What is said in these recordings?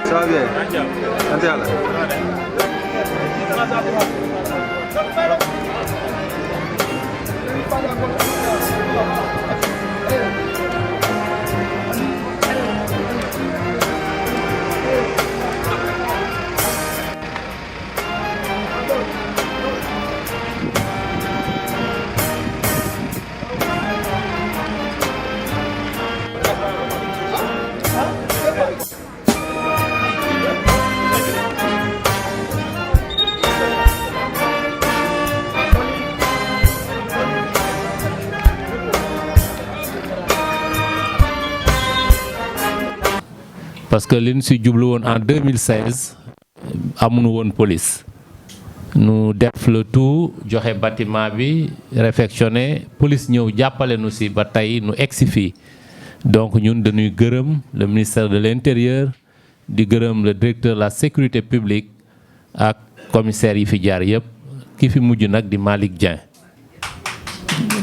Ça va bien. Sant Yàlla. Parce que li ñu si jublu woon en 2016 amuñu woon police nu def le tout joxe bâtiment bi réfectionné police ñëw jàppale nu si ba tey nu egsi fii donc ñun dañuy gërëm le ministère de l'intérieur di gërëm le directeur de la sécurité publique ak commissaire yi fi jaar yëpp ki fi mujj nag di Malick Dieng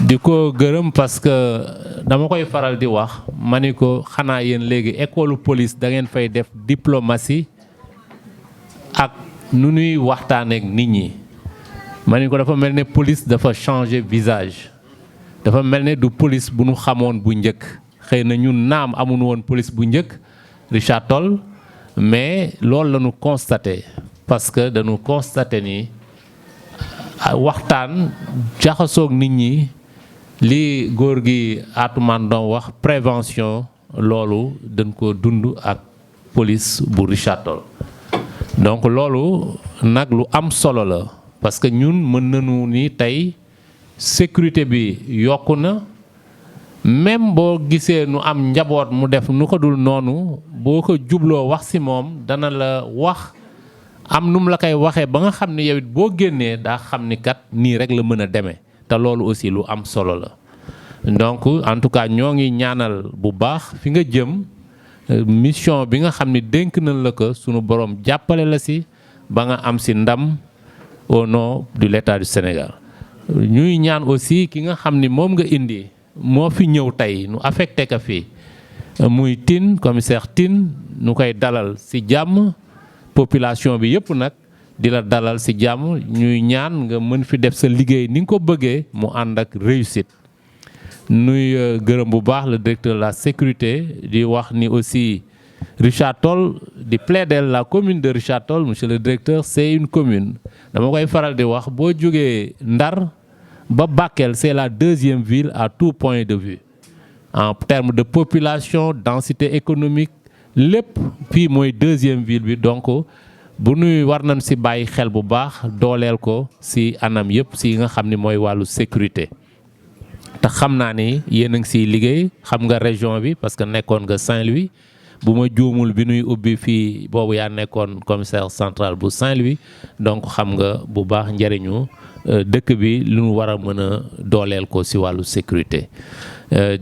di ko gërëm parce que dama koy faral di wax ma ni ko xanaa yéen léegi école police da ngeen fay def diplomatie ak nu ñuy waxtaaneek nit ñi ma ni ko dafa mel ne police dafa changer visage dafa mel ne du police bu nu xamoon bu njëkk xëy na ñun naam amuñu woon police bu njëkk Richard Toll mais loolu la ñu constaté parce que dañu constaté ni waxtaan jaxasoog nit ñi li góor gi Atoumane doon wax prévention loolu dañ ko dund ak police bu Richard Toll donc loolu nag lu am solo la parce que ñun mën nañu ni tey sécurité bi yokku na même boo gisee nu am njaboot mu def nu ko dul noonu boo ko jubloo wax ci moom dana la wax am nu mu la koy waxee ba nga xam ne yow it boo génnee daa xam ni kat nii rek la mën a demee te loolu aussi lu am solo la donc en tout cas ñoo ngi ñaanal bu baax fi nga jëm mission bi nga xam ni dénk nañ la ko sunu borom jàppale la ci ba nga am ci ndam au nom de l'État du Sénégal ñuy ñaan aussi ki nga xam ni moom nga indi moo fi ñëw tey nu affecté ka fii muy Tine commissaire Tine nu koy dalal ci jàmm population bi yëpp nag di la dalal ci jàmm ñuy ñaan nga mën fi def sa liggéey ni nga ko bëggee mu ànd ak réussite nuy gërëm bu baax le directeur de la sécurité di wax ni aussi Richard Toll di plaider la commune de Richard Toll monsieur le directeur c'est une commune dama koy faral di wax boo jógee Ndar ba Bakel c'est la deuxième ville à tout point de vue en termes de population densité économique lépp fii mooy deuxième ville bi donc bu nuy war nañ ci bàyyi xel bu baax dooleel ko ci anam yëpp ci nga xam ni mooy wàllu sécurité te xam naa ni yéen a ngi ciy liggéey xam nga région bi parce que nekkoon nga Saint-Louis bu ma juumul bi nuy ubbi fii boobu yaa nekkoon commissaire central bu Saint-Louis donc xam nga bu baax njëriñu dëkk bi lu ñu war a mën a dooleel ko ci wàllu sécurité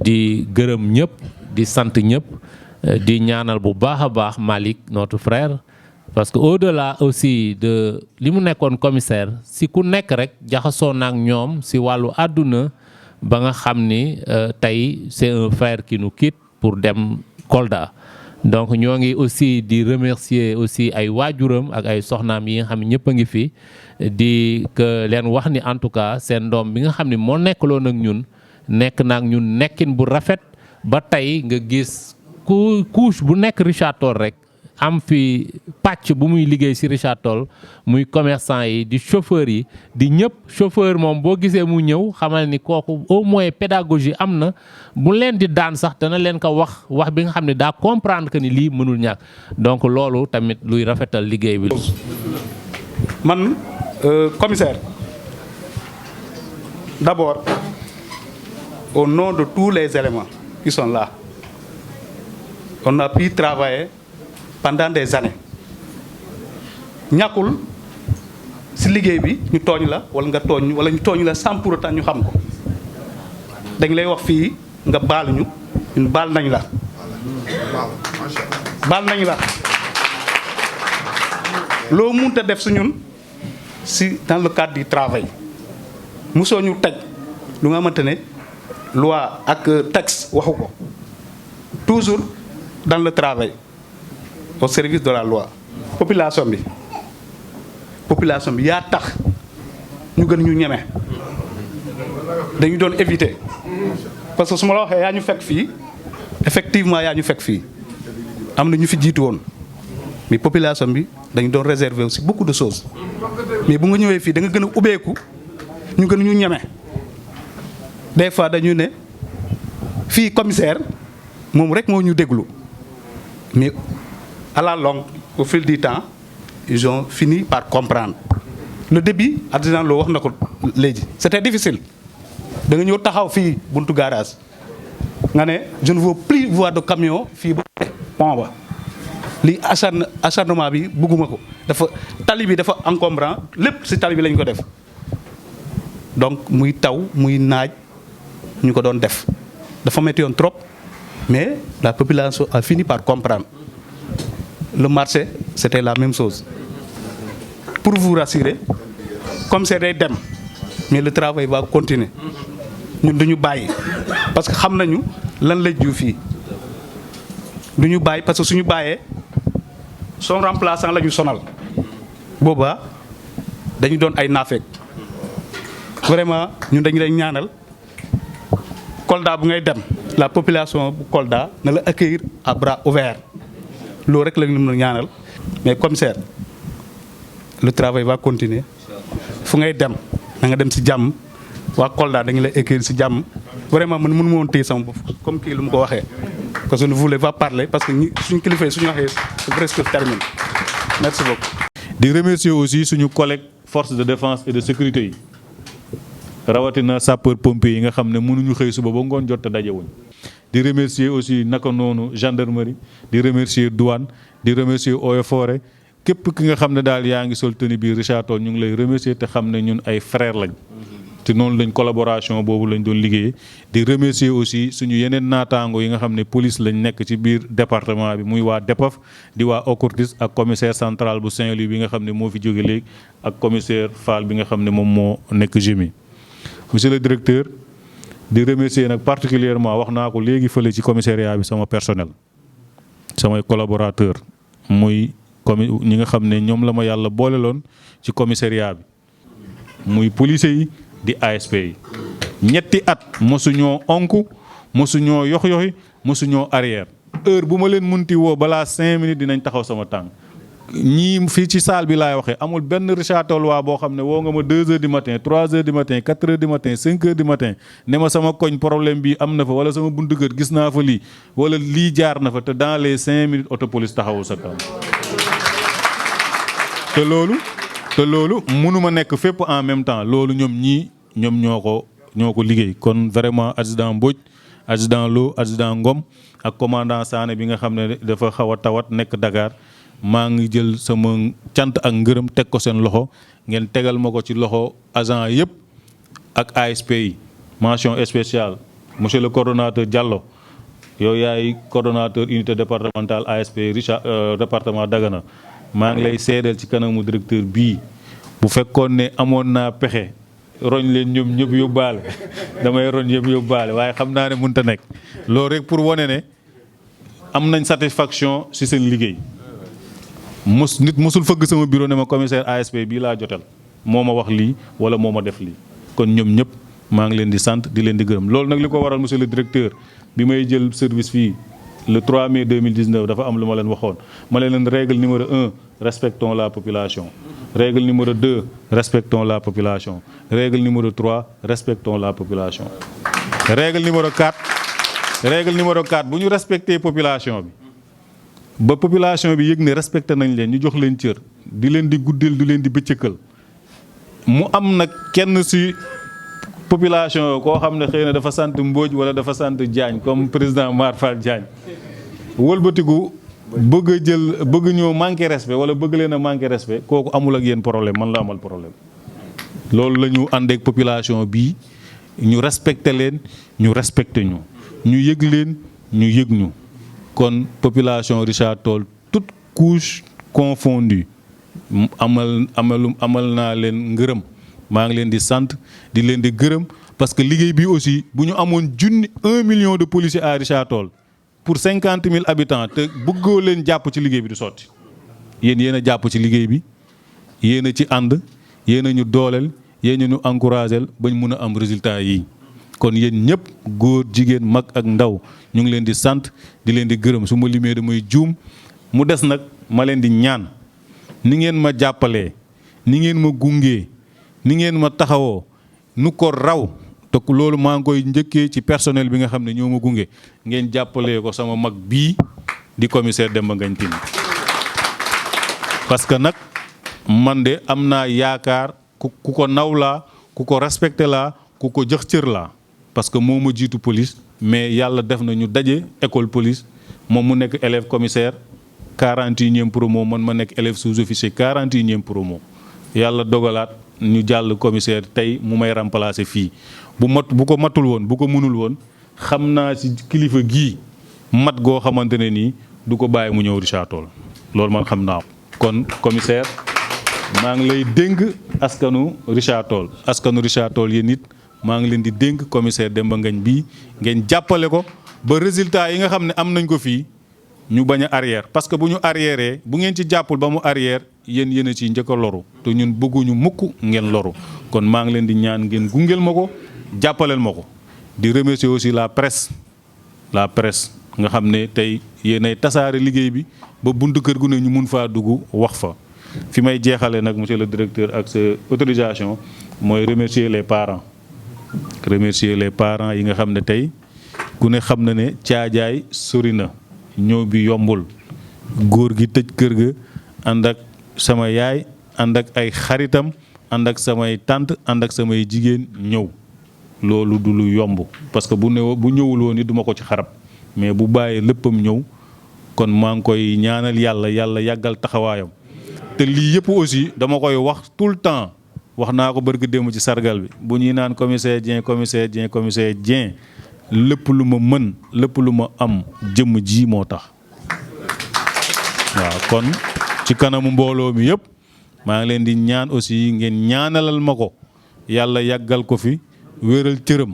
di gërëm ñëpp di sant ñëpp di ñaanal bu baax a baax Malick notre frère parce que au-delà aussi de li mu nekkoon commissaire ci ku nekk rek jaxasoo na ak ñoom ci wàllu àdduna ba nga xam ni tey c'est un frère qui nous quitte pour dem Kolda donc ñoo ngi aussi di remercier aussi ay waajuram ak ay soxnaam yi nga xam ne ñëpp a ngi fi di que leen wax ni en tout cas seen doom bi nga xam ne moo nekkaloon ak ñun nekk na ak ñun nekkin bu rafet ba tey nga gis couche bu nekk Richard Toll rek am fi pàcc bu muy liggéey ci Richard Toll muy commerçant yi di chauffeur yi di ñëpp chauffeur moom boo gisee mu ñëw xamal ni kooku au moins pédagogie am na bu leen di daan sax dana leen ko wax bi nga xam ne daa comprendre que ni lii mënul ñàkk donc loolu tamit luy rafetal liggéey bi. man commissaire d'abord au nom de tous les éléments qui sont là on a pu travailler pendant des années ñàkkul si liggéey bi ñu tooñ la wala nga tooñ wala ñu tooñ la sans pour autant ñu xam ko dañ lay wax fii nga baal ñu ñun baal nañ la loo munta def su ñun si dans le cadre du travail mosoo ñu teg lu nga xamante ne loi ak texte waxu ko toujours dans le travail au service de la loi. population bi yaa tax ñu gën ñu ñeme dañu doon éviter parce que su ma la waxee yaa ñu fekk fii effectivement yaa ñu fekk fii am na ñu fi jiitu woon mais population bi dañu doon réserver aussi beaucoup de choses mais bu nga ñëwee fii da nga gën a ubbeeku ñu gën ñu ñeme des fois dañu ne fii commissaire moom rek moo ñu déglu mais à la longue au fil du temps ils ont fini par comprendre le début adjudant Lo wax na ko léegi c'était difficile da nga ñëw taxaw fii buntu garage nga ne je ne veux plus voir de camion fii ba pont ba lii acharnement bi bugguma ko dafa tali bi dafa encombrant lépp si tali bi lañ ko def donc muy taw muy naaj ñu ko doon def dafa métti woon trop mais la population a fini par comprendre le marché c'était la même chose pour vous rassurer comme c'est day dem mais le travail va continuer ñun duñu bàyyi parce que xam nañu lan la ju fii duñu bàyyi parce que suñu bàyyee son remplaçant la ñu sonal boobaa dañu doon ay naafeq vraiment ñun dañu lay ñaanal Kolda bu ngay dem la population bu Kolda na la accueillir à bras ouverts loolu rek la ñu mën a ñaanal mais commissaire le travail va continuer fu ngay dem na nga dem si jàmm waa Kolda dañu lay accueillir si jàmm vraiment man mënu ma woon téye sama bopp comme kii lu mu ko waxee parce que je ne voulais pas parler parce que suñu kilifa yi suñu waxee presque termine merci beaucoup. di remercier aussi suñu collègue force de défense et de sécurité yi rawatina sapeur pompier yi nga xam ne mënuñu xëy suba ba ngoon jot te dajewuñ di remercier aussi naka noonu gendarmerie di remercier douane di remercier eaux et forêt képp ki nga xam ne daal yaa ngi sol tenue bi Richard Toll ñu ngi lay remercier te xam ne ñun ay frères lañ. te noonu lañ collaboration boobu lañ doon liggéey di remercier aussi suñu yeneen naataango yi nga xam ne police lañ nekk ci biir département bi muy waa DEPAF di waa OCRTIS ak commissaire central bu Saint-Louis bi nga xam ne moo fi jóge léegi ak commissaire Fall bi nga xam ne moom moo nekk GMI. monsieur le directeur di remercier nag particulièrement wax naa ko léegi fële ci commissariat bi sama personnel samay collaborateur muy ñi nga xam ne ñoom la ma yàlla booleloon ci commissariat bi muy policiers yi di ASP yi ñetti at mosuñoo onku mosuñoo yox-yoxi mosuñoo arrière heure bu ma leen munti woo balaa 5 minutes dinañ taxaw sama tànk ñii fii ci salle bi laay waxee amul benn Richard Toll waa boo xam ne woo nga ma 2 heures du matin 3 heures du matin 4 heures du matin 5 heures du matin ne ma sama koñ problème bi am na fa wala sama buntu kër gis naa fa lii wala lii jaar na fa te dans les 5 minutes autopolice taxawul sa kaw te loolu mënuma nekk fépp en même temps loolu ñoom ñoo ko liggéey kon vraiment adjudant Mbodj adjudant Lo adjudant Ngom ak commandant Sané bi nga xam ne dafa xaw a tawat nekk Dakar maa ngi jël sama cant ak ngërëm teg ko seen loxo ngeen tegal ma ko ci loxo agent yëpp ak ASP yi mention spéciale monsieur le coordonnateur Diallo yow yaay coordonnateur unité départementale ASP Richard département Dagana maa ngi lay seedeel ci kanamu directeur bii bu fekkoon ne amoon naa pexe roñ leen ñoom ñëpp yóbbaale damay roñ ñëpp yóbbaale waaye xam naa ne mënut a nekk loolu rek pour wane ne am nañ satisfaction ci seen liggéey nit mosul fëgg sama bureau ne ma commissaire ASP bii laa jotal moo ma wax lii wala moo ma def lii kon ñoom ñëpp maa ngi leen di sant di leen di gërëm loolu nag li ko waral monsieur le directeur bi may jël service fii le 3 mai 2019 dafa am lu ma leen waxoon ma leen règle numéro 1 respectons la population règle numéro 2 respectons la population règle numéro 3 respectons la population règle numéro 4 bu ñu respecté population bi ba population bi yëg ne respecté nañ leen ñu jox leen cër di leen di guddeel di leen di bëccëgal mu am nag kenn ci population koo xam ne xëy na dafa sant Mbodj wala dafa sant Diagne comme président Mar Fall Diagne wëlbatiku bëgg a jël bëgg ñoo manqué respect wala bëgg leen a manqué respect kooku amul ak yéen problème man la amal problème. loolu la ñu ànd ak population bii ñu respecté leen ñu respecté ñu ñu yëg leen ñu yëg ñu kon population Richard Toll toute couche confondue amal naa leen ngërëm maa ngi leen di sant di leen di gërëm parce que liggéey bi aussi bu ñu amoon 1 million de policiers à Richard Toll pour 50 000 habitants te bëggoo leen jàpp ci liggéey bi du sotti yéen a jàpp ci liggéey bi yéen a ci ànd yéen a ñu dooleel yéen a ñu encouragé bañ mun a am résultat yi kon yéen ñëpp góor jigéen mag ak ndaw ñu ngi leen di sant di leen di gërëm su ma limee damay juum mu des nag ma leen di ñaan ni ngeen ma jàppalee ni ngeen ma gungee ni ngeen ma taxawoo nu ko raw te loolu maa ngi koy njëkkee ci personnel bi nga xam ne ñoo ma gunge ngeen jàppalee ko sama mag bii di commissaire Demba Ngagne Tine parce que nag man de am naa yaakaar ku ko naw laa ku ko respecté laa ku ko jox cër laa parce que moo ma jiitu police mais yàlla def na ñu daje école police moom mu nekk élève commissaire 41e promo man ma nekk élève sous-officier 41e promo yàlla dogalaat ñu jàll commissaire tey mu may remplacer fii bu ko matul woon bu ko mënul woon xam naa ci kilifa gii mat goo xamante ne nii du ko bàyyi mu ñëw Richard Toll loolu man xam naa kon commissaire maa ngi lay dénk askanu Richard Toll yéen nit maa ngi leen di dénk commissaire Demba Ngagne bii ngeen jàppale ko ba résultat yi nga xam ne am nañ ko fii ñu bañ a arrière parce que bu ñu arrière bu ngeen ci jàppul ba mu arrière yéen a ciy njëkk a loru te ñun bëgguñu mukk ngeen loru kon maa ngi leen di ñaan ngeen gungeel ma ko jàppaleel ma ko di remercier aussi la presse nga xam ne tey yéenay tasaare liggéey bi ba buntu kër gu ne ñu mun faa dugg wax fa fi may jeexale nag monsieur le directeur ak sa autorisation mooy remercier les parents yi nga xam ne tey ku ne xam na ne caajaay sori na ñëw bi yombul góor gi tëj kër ga ànd ak sama yaay ànd ak ay xaritam ànd ak samay tante ànd ak samay jigéen ñëw loolu du lu yomb parce que bu ñëwul woon ni duma ko ci xarab mais bu bàyyee léppam ñëw kon maa ngi koy ñaanal yàlla yàggal taxawaayam te lii yëpp aussi dama koy wax tout le temps wax naa ko barki démb ci sargal bi bu ñuy naan commissaire Dieng lépp lu ma mën lépp lu ma am jëmm ji moo tax waaw kon ci kanamu mbooloo mi yëpp maa ngi leen di ñaan aussi ngeen ñaanalal ma ko yàlla yàggal ko fi wéeral cëram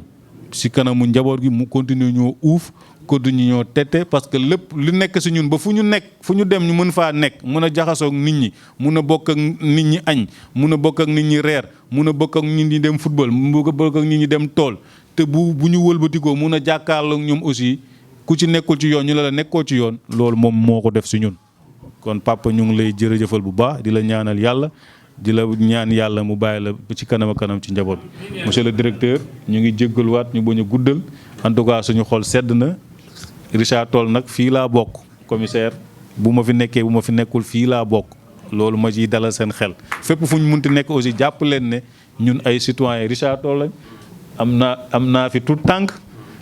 ci kanamu njaboot gi mu continuer ñoo uuf continuer ñoo tette parce que lépp lu nekk ci ñun ba fu ñu dem ñu mën faa nekk mën a jaxasoo ak nit ñi mun a bokk ak nit ñi añ mun a bokk ak nit ñi reer mun a bokk ak nit ñi dem football mun a bokk ak nit ñi dem tool te bu ñu wëlbatikoo mun a jàkkaarloo ak ñoom aussi ku ci nekkul ci yoon ñu la nekkoo ci yoon loolu moom moo ko def ci ñun kon papa ñu ngi lay jërëjëfal bu baax di la ñaanal yàlla di la ñaan yàlla mu bàyyi la ci kanam a kanam ci njaboot bi monsieur le directeur ñu ngi jéggaluwaat ñu bañ a guddal en tout cas suñu xol sedd na Richard Toll nag fii laa bokk commissaire bu ma fi nekkee bu ma fi nekkul fii laa bokk loolu ma ciy dalal seen xel fépp fu ñu munti nekk aussi jàpp leen ne ñun ay citoyen Richard Toll lañ am naa fi tout tànk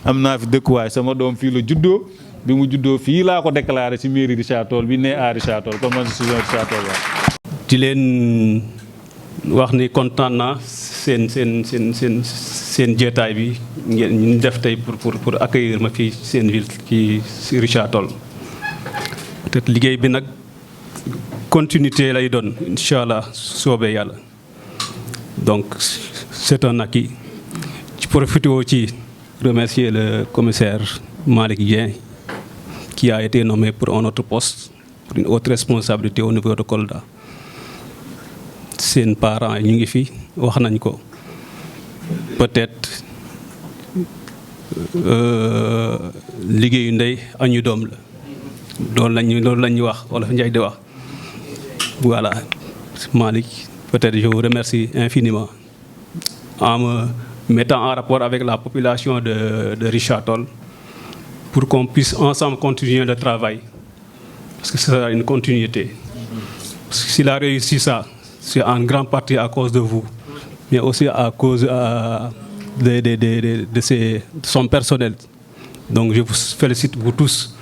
am naa fi dëkkuwaay sama doom fii la juddoo bi mu juddoo fii laa ko déclaré ci mairie Richard Toll bi ne à Richard Toll comme man si Richard Toll la di leen wax ni kontaan naa seen jeetaay bi ngeen ñu def tey pour accueillir ma fii seen ville ci Richard Toll te liggéey bi nag continuité lay doon incha allah soobee yàlla donc c'est un acquis ci profité ci remercier le commissaire Malick Dieng qui a été nommé pour un autre poste pour une autre responsabilité au niveau de Kolda. Seen parents yi ñu ngi fi wax nañ ko peut-être liggéeyu ndey añu doom la loolu la ñuy wax wala fa Njaay di wax voilà Malick peut-être je vous remercie infiniment en me mettant en rapport avec la population de Richard Toll pour qu'on puisse ensemble continuer le travail parce que ce sera une continuité parce que s'il a réussi ça c'est en grande partie à cause de vous, mais aussi à cause de son personnel. Donc je vous félicite vous tous.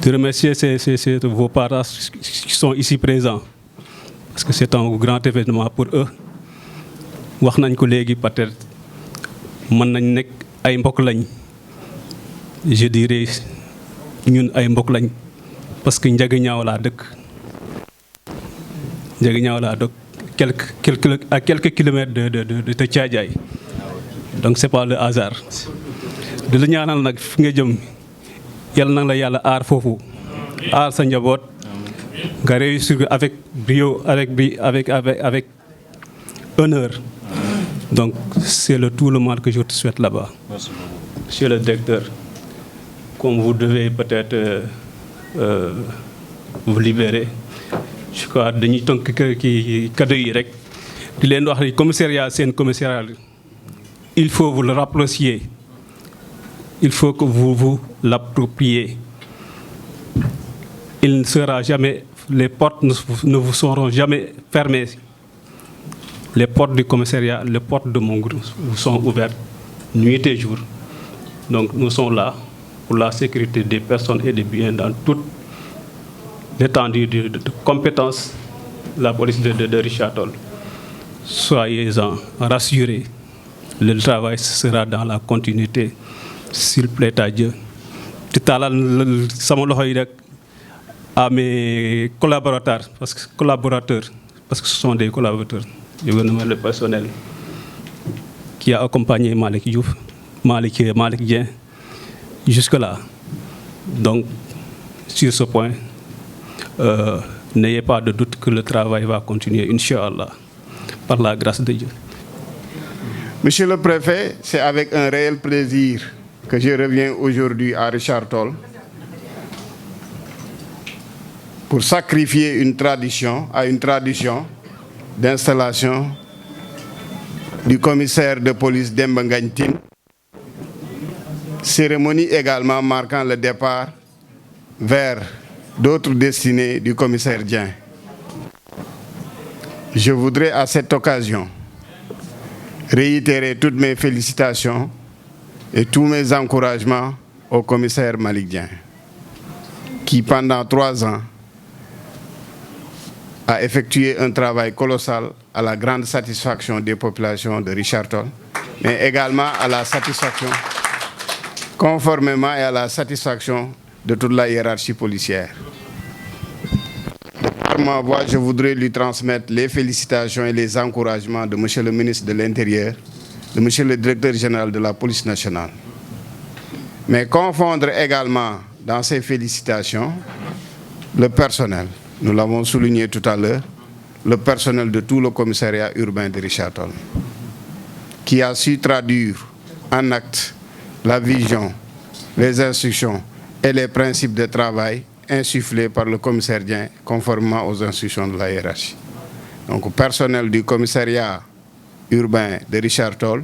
de remercier vos parents qui sont ici présents. Parce que c'est un grand événement pour eux. Wax nañ ko légui peut-être mën nañ nek ay mbokk lañ. Je dirais ñun ay mbokk lañ parce que Ndiaganiao laa dëkk. Ndiaganiao laa dëkk à quelques kilomètres de Thiadiaye. Donc c'est pas le hasard. De la ñaanal nag fi nga jëm yàlla na la yàlla aar foofu aar sa njaboot nga réussir avec brio avec honneur. Donc c'est tout le mal que je te souhaite là-bas. Monsieur le directeur, comme vous devez peut-être vous libérer, je crois dañuy tonk ki cadeau yi rek di leen wax ni commissariat seen commissariat il faut vous le rapprochier. Il faut que vous vous l'appropriez. Il ne sera jamais, les portes ne vous seront jamais fermées. Les portes du commissariat, les portes de mon groupe vous sont ouvertes nuit et jour. Donc nous sommes là pour la sécurité des personnes et des biens dans toute l'étendue de compétences de la police de Richard Toll. Soyez-en rassurés, le travail sera dans la continuité. S'il plaît à Dieu. Tout à l'heure, à mes collaborateurs, parce que ce sont des collaborateurs. Je veux nommer le personnel qui a accompagné Malik Diouf, Malik Dien, jusque-là. Donc, sur ce point, n'ayez pas de doute que le travail va continuer, Inch'Allah, par la grâce de Dieu. Monsieur le préfet, c'est avec un réel plaisir que je reviens aujourd'hui à Richard Toll pour sacrifier une tradition d'installation du commissaire de police Demba Ngagne Tine, cérémonie également marquant le départ vers d'autres destinées du commissaire Dien. Je voudrais à cette occasion réitérer toutes mes félicitations et tous mes encouragements au commissaire Malick Dien, qui pendant 3 ans a effectué un travail colossal à la grande satisfaction des populations de Richard Toll, mais également à la satisfaction, conformément et à la satisfaction de toute la hiérarchie policière. Par ma voix, je voudrais lui transmettre les félicitations et les encouragements de Monsieur le ministre de l'Intérieur, de Monsieur le directeur général de la police nationale. Mais confondre également dans ces félicitations le personnel. Nous l'avons souligné tout à l'heure, le personnel de tout le commissariat urbain de Richard Toll, qui a su traduire en actes la vision, les instructions et les principes de travail insufflés par le commissaire Dien conformément aux instructions de la hiérarchie. Donc, au personnel du commissariat urbain de Richard Toll,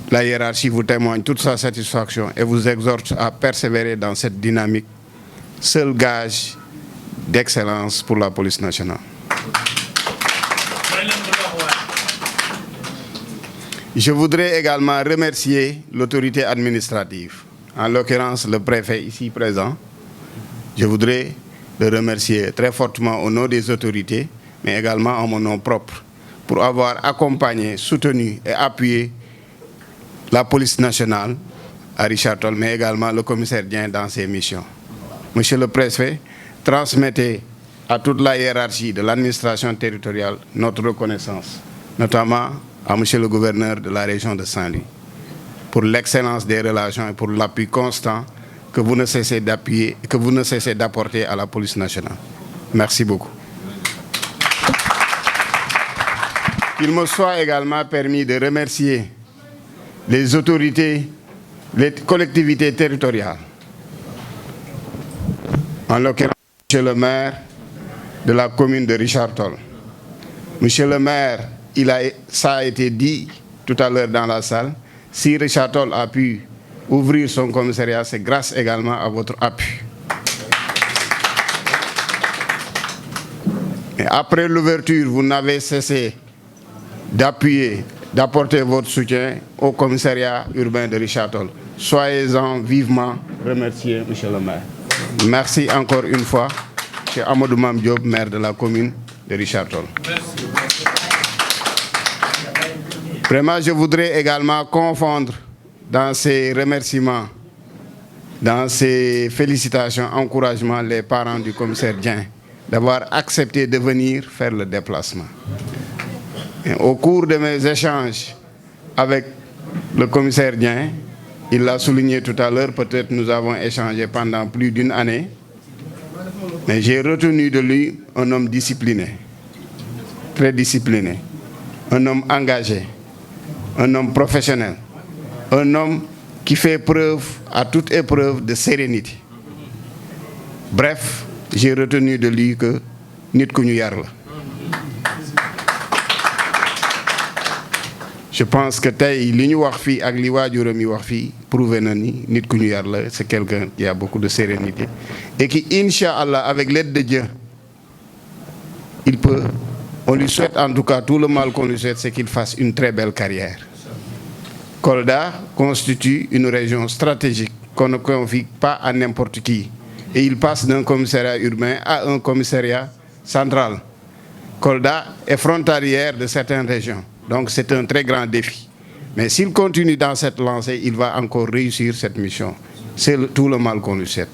la hiérarchie vous témoigne toute sa satisfaction et vous exhorte à persévérer dans cette dynamique, seul gage d'excellence pour la police nationale. Je voudrais également remercier l'autorité administrative, en l'occurrence le préfet ici présent. Je voudrais le remercier très fortement au nom des autorités, mais également en mon nom propre, pour avoir accompagné, soutenu et appuyé la police nationale à Richard Toll, mais également le commissaire Dien dans ses missions. Monsieur le préfet, transmettez à toute la hiérarchie de l'administration territoriale notre reconnaissance, notamment à monsieur le gouverneur de la région de Saint-Louis, pour l'excellence des relations et pour l'appui constant que vous ne cessez d'appuyer, que vous ne cessez d'apporter à la police nationale. Merci beaucoup. Il me soit également permis de remercier les autorités, les collectivités territoriales, en l'occurrence monsieur le maire de la commune de Richard Toll. Monsieur le maire, ça a été dit tout à l'heure dans la salle, si Richard Toll a pu ouvrir son commissariat, c'est grâce également à votre appui. Et après l'ouverture, vous n'avez cessé d'appuyer, d'apporter votre soutien au commissariat urbain de Richard Toll. Soyez-en vivement remerciés, monsieur le maire. Merci encore une fois, M. Amadou Mame Diop, maire de la commune de Richard-Toll. Vraiment, je voudrais également confondre dans ces remerciements, dans ces félicitations, encouragements, les parents du commissaire Dieng d'avoir accepté de venir faire le déplacement. Et au cours de mes échanges avec le commissaire Dieng, il l'a souligné tout à l'heure, peut-être nous avons échangé pendant plus d'une année, mais j'ai retenu de lui un homme discipliné, très discipliné, un homme engagé, un homme professionnel, un homme qui fait preuve à toute épreuve de sérénité. Bref, j'ai retenu de lui que nit ku ñu yar la. Je pense que tey li ñu wax fii ak li waajuram yi wax fii prouvé na ni nit ku ñu yar la, c'est quelqu'un qui a beaucoup de sérénité et qui, Inch'Allah, avec l'aide de Dieu, il peut, on lui souhaite en tout cas, tout le mal qu'on lui souhaite, c'est qu'il fasse une très belle carrière. Kolda constitue une région stratégique qu'on ne confie pas à n'importe qui. Et il passe d'un commissariat urbain à un commissariat central. Kolda est frontalière de certaines régions. Donc c'est un très grand défi. Mais s'il continue dans cette lancée, il va encore réussir cette mission. C'est tout le mal qu'on lui souhaite.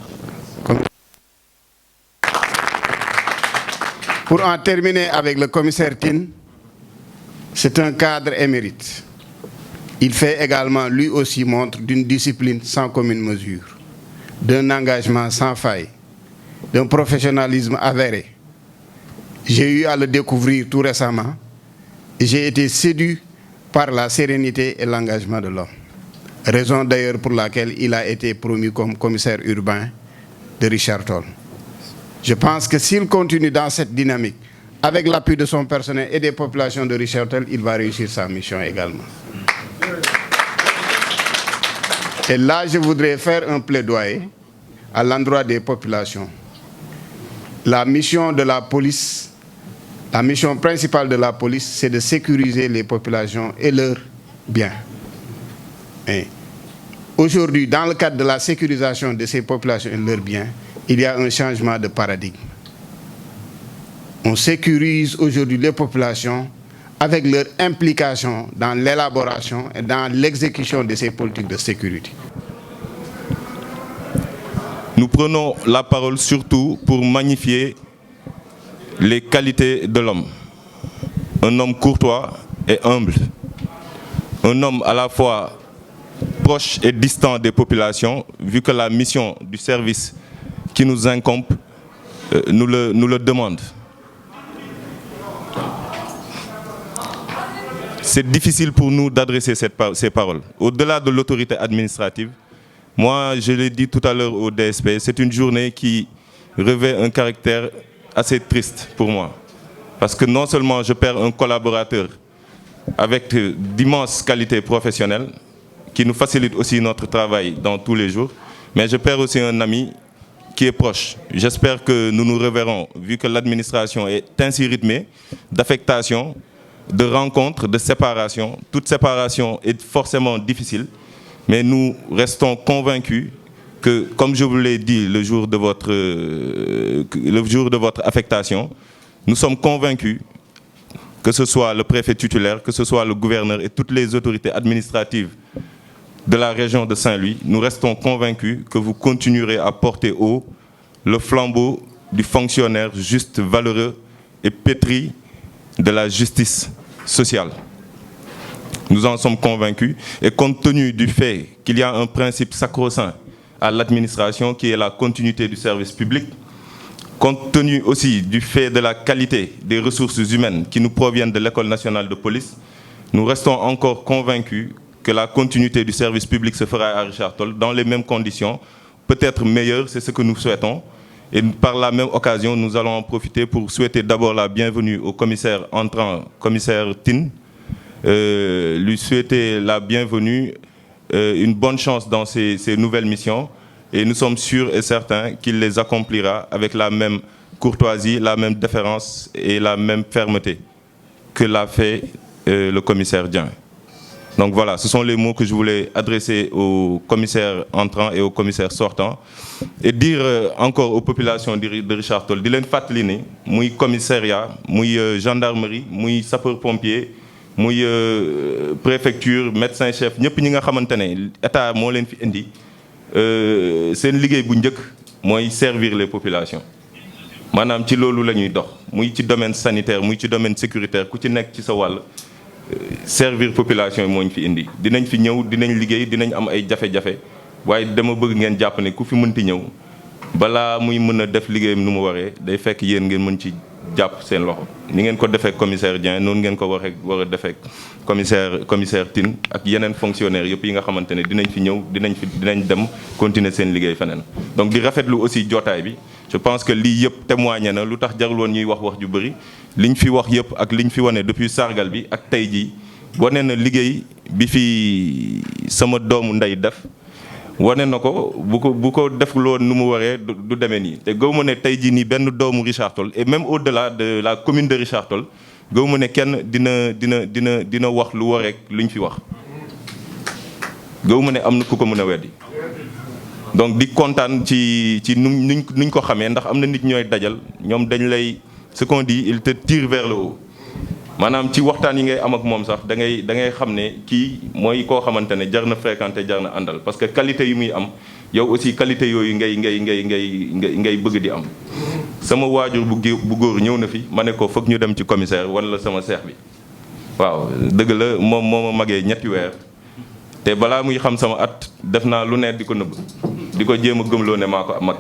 Pour en terminer avec le commissaire Tine, c'est un cadre émérite. Il fait également, lui aussi, montre d'une discipline sans commune mesure, d'un engagement sans faille, d'un professionnalisme avéré. J'ai eu à le découvrir tout récemment. J'ai été séduit par la sérénité et l'engagement de l'homme. Raison d'ailleurs pour laquelle il a été promu comme commissaire urbain de Richard-Toll. Je pense que s'il continue dans cette dynamique, avec l'appui de son personnel et des populations de Richard-Toll, il va réussir sa mission également. Et là, je voudrais faire un plaidoyer à l'endroit des populations. La mission de la police, la mission principale de la police, c'est de sécuriser les populations et leurs biens. Et aujourd'hui, dans le cadre de la sécurisation de ces populations et de leurs biens, il y a un changement de paradigme. On sécurise aujourd'hui les populations avec leur implication dans l'élaboration et dans l'exécution de ces politiques de sécurité. Nous prenons la parole surtout pour magnifier les qualités de l'homme. Un homme courtois et humble. Un homme à la fois proche et distant des populations, vu que la mission du service qui nous incombe nous le demande. C'est difficile pour nous d'adresser ces paroles. Au-delà de l'autorité administrative, moi, je l'ai dit tout à l'heure au DSP, c'est une journée qui revêt un caractère assez triste pour moi. Parce que non seulement je perds un collaborateur avec d'immenses qualités professionnelles, qui nous facilite aussi notre travail dans tous les jours, mais je perds aussi un ami qui est proche. J'espère que nous nous reverrons, vu que l'administration est ainsi rythmée d'affectation, de rencontres, de séparation. Toute séparation est forcément difficile, mais nous restons convaincus que, comme je vous l'ai dit le jour de votre affectation, nous sommes convaincus, que ce soit le préfet titulaire, que ce soit le gouverneur et toutes les autorités administratives de la région de Saint-Louis, nous restons convaincus que vous continuerez à porter haut le flambeau du fonctionnaire juste, valeureux et pétri de la justice sociale. Nous en sommes convaincus et compte tenu du fait qu'il y a un principe sacro-saint à l'administration qui est la continuité du service public, compte tenu aussi du fait de la qualité des ressources humaines qui nous proviennent de l'École nationale de police, nous restons encore convaincus que la continuité du service public se fera à Richard-Toll dans les mêmes conditions, peut-être meilleures, c'est ce que nous souhaitons. Et par la même occasion, nous allons en profiter pour souhaiter d'abord la bienvenue au commissaire entrant, commissaire Tine, lui souhaiter la bienvenue, une bonne chance dans ses nouvelles missions. Et nous sommes sûrs et certains qu'il les accomplira avec la même courtoisie, la même déférence et la même fermeté que l'a fait le commissaire Dieng. Donc voilà, ce sont les mots que je voulais adresser aux commissaires entrants et aux commissaires sortants. Et dire encore aux populations de Richard Toll, di leen fàttali ni muy commissariat, muy gendarmerie, muy sapeur-pompier, muy préfecture, médecin-chef, ñëpp ñi nga xamante ne état moo leen fi indi seen liggéey bu njëkk mooy servir les populations. maanaam ci loolu la ñuy dox muy ci domaine sanitaire muy ci domaine sécuritaire ku ci nekk ci sa wàll. Servir population moo ñu fi indi dinañ fi ñëw dinañ liggéey dinañ am ay jafe-jafe waaye dama bëgg ngeen jàpp ne ku fi mënti ñëw balaa muy mën a def liggéeyam nu mu waree day fekk yéen ngeen mën ci jàpp seen loxo ni ngeen ko defee commissaire Dieng noonu ngeen ko war a defee commissaire Tine ak yeneen fonctionnaires yëpp yi nga xamante ne dinañ fi ñëw dinañ dem continuer seen liggéey feneen. Donc di rafetlu aussi jotaay bi je pense que lii yëpp témoigné na lu tax jarul woon ñuy wax ju bëri liñ fi wax yëpp ak liñ fi wane depuis sargal bi ak tey jii wane na liggéey bi fi sama doomu ndey def. wane na ko bu ko def loon nu mu waree du demee nii te gëw ma ne tey jii nii benn doomu Richard Toll et même au-delà de la commune de Richard Toll gëw ma ne kenn dina wax lu wareek luñ fi wax gëw ma ne am na ku ko mën a weddi. Donc di kontaan ci nuñ ko xamee ndax am na nit ñooy dajal ñoom dañ lay ce qu'on dit il te tire vers le haut maanaam ci waxtaan yi ngay am ak moom sax da ngay xam ne kii mooy koo xamante ne jar na fréquenter jar na àndal parce que qualité yi muy am yow aussi qualité yooyu ngay bëgg di am. sama waajur bu góor ñëw na fi ma ne ko foog ñu dem ci commissaire wala sama seex bi waaw dëgg la moom moo ma magee ñetti weer te balaa muy xam sama at def naa lu ne di ko nëbb di ko jéem a gëmloo ne maa ko mag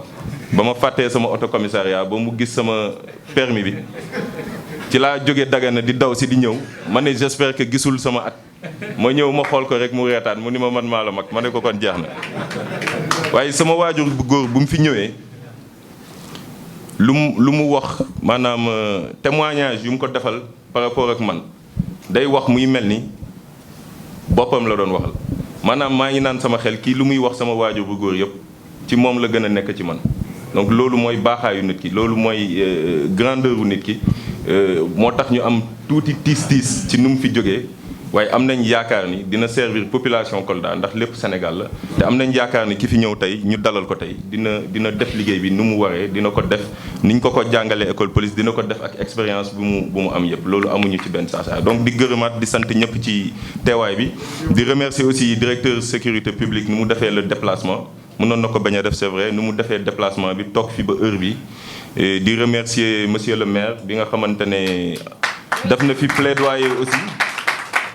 ba ma fàttee sama auto commissariat ba mu gis sama permis bi. ci laa jóge Dagana di daw si di ñëw ma ne j'espère que gisul sama at ma ñëw ma xool ko rek mu reetaan mu ni ma man maa la mag ma ne ko kon jeex na waaye sama waajur bu góor bu mu fi ñëwee lu mu wax maanaam témoignage yu mu ko defal par rapport ak man day wax muy mel ni boppam la doon waxal maanaam maa ngi naan sama xel kii lu muy wax sama waajur bu góor yëpp ci moom la gën a nekk ci man donc loolu mooy baaxaayu nit ki loolu mooy grandeur u nit ki moo tax ñu am tuuti tiis ci nu mu fi jógee waaye am nañ yaakaar ni dina servir population Kolda ndax lépp Sénégal la te am nañ yaakaar ni ki fi ñëw tey ñu dalal ko tey dina def liggéey bi nu mu waree dina ko def niñ ko jàngalee école police dina ko def ak expérience bu mu am yëpp loolu amuñu ci benn saa donc di gërëmaat di sant ñëpp ci teewaay bi di remercier aussi directeur sécurité publique nu mu defee le déplacement mënoon na ko bañ a def c'est vrai nu mu defee déplacement bi toog fi ba heure bi di remercier monsieur le maire bi nga xamante ne def na fi plaidoyer aussi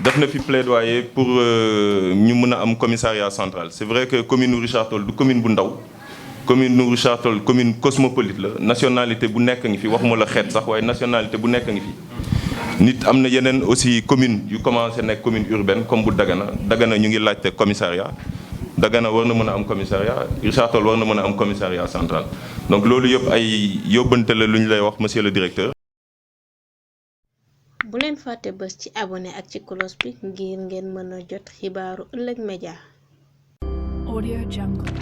def na fi plaidoyer pour ñu mën a am commissariat central c'est vrai que commune u Richard Toll du commune bu ndaw commune u Richard Toll commune cosmopolite la nationalité bu nekk ngi fi waxuma la xeet sax waaye nationalité bu nekk ngi fi nit am na yeneen aussi commune yu commencé nekk commune urbaine comme bu Dagana ñu ngi laajte commissariat Dagana war na mën a am commissariat Richard Toll war na mën a am commissariat central donc loolu yëpp ay yóbbante la lu ñu lay wax monsieur le directeur. bu leen fàtte bës ci abonné ak ci cloche bi ngir ngeen mën a jot xibaaru Ëllëg Média. Audio Jungle.